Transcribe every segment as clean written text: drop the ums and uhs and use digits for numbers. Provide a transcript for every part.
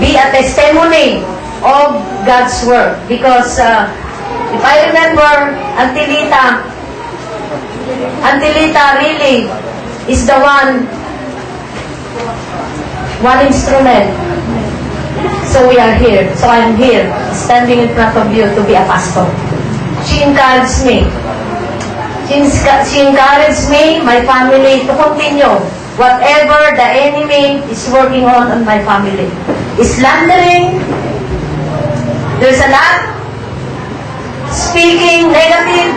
be a testimony of God's work. Because if I remember, Antilita really is the one instrument. So we are here. So I am here, standing in front of you to be a pastor. She encouraged me. She encouraged me, my family, to continue whatever the enemy is working on my family. Slandering, there's a lot. Speaking negative,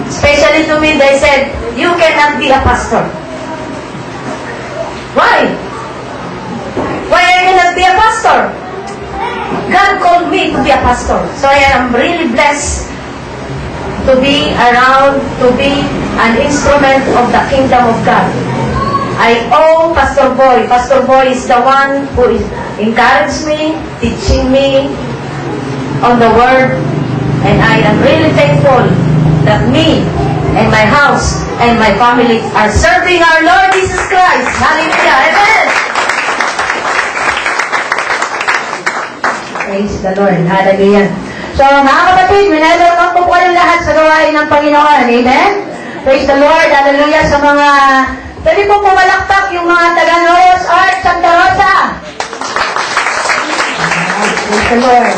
especially to me, they said, you cannot be a pastor. Why? Why I cannot be a pastor? God called me to be a pastor. So I am really blessed to be around, to be an instrument of the kingdom of God. I owe Pastor Boy. Pastor Boy is the one who encouraged me, teaching me on the Word. And I am really thankful that me and my house and my family are serving our Lord Jesus Christ. Hallelujah. Amen. Praise the Lord. Hallelujah. So, mga kapatid, minelwelcome po kayong lahat sa gawain ng Panginoon. Amen? Praise the Lord. Hallelujah. Sa mga, pwede po pumalakpak yung mga taga-Noyos Arts Santa Rosa. Praise the Lord.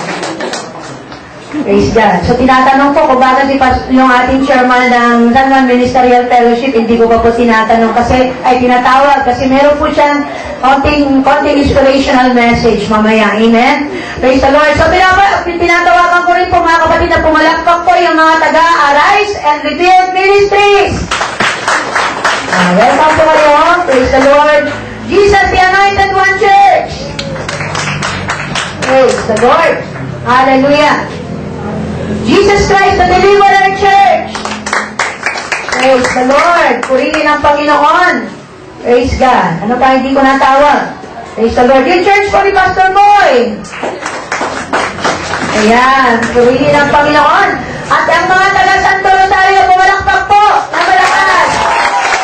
Praise God. So, tinatanong ko kung bakit yung ating chairman ng San Juan Ministerial Fellowship, hindi ko pa po tinatanong kasi, tinatawag kasi meron po siyang konting inspirational message mamaya. Amen? Praise the Lord. So, tinatawagan ko rin po mga kapatid na pumalakpak po yung mga taga-Arise and Revealed Ministries. Welcome po kayo. Praise the Lord. Jesus the Anointed One Church. Praise the Lord. Hallelujah. Jesus Christ the Deliverer Church. Praise the Lord. Purihin ang Panginoon. Praise God. Ano pa hindi ko natawag? Praise the Lord. Yung church po ni Pastor Boy. Ayan. Purihin ang Panginoon. At ang mga taga-Santo Rosario, pumalakpak po. Na malakas.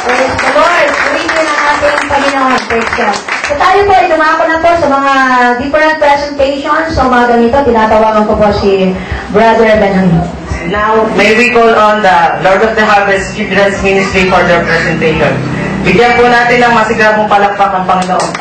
Praise the Lord. Purihin ang ating Panginoon. Praise God. So tayo po ay dumako na po sa mga different presentations. So mga ganito, tinatawagan ko po si Brother Benjamin. Now, may we call on the Lord of the Harvest Children's Ministry for their presentation. Bigyan po natin ng masigabong palakpak ng Panginoon.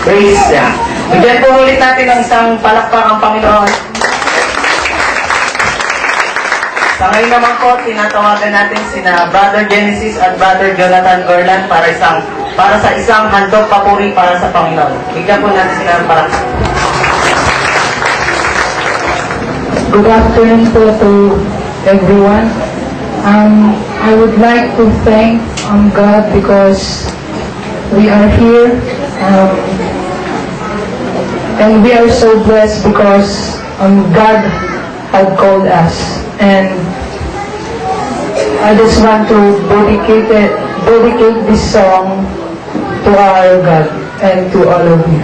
Praise niya. Bigyan po ulit natin ng isang palakpak ang Panginoon. Sa ngayon naman po, tinatawagan natin sina Brother Genesis at Brother Jonathan Gorlan para sa isang handog papuri para sa Panginoon. Bigyan po natin sila ng palakpak. Good afternoon po to everyone. I would like to thank God because we are here and we are so blessed because God had called us, and I just want to dedicate this song to our God and to all of you.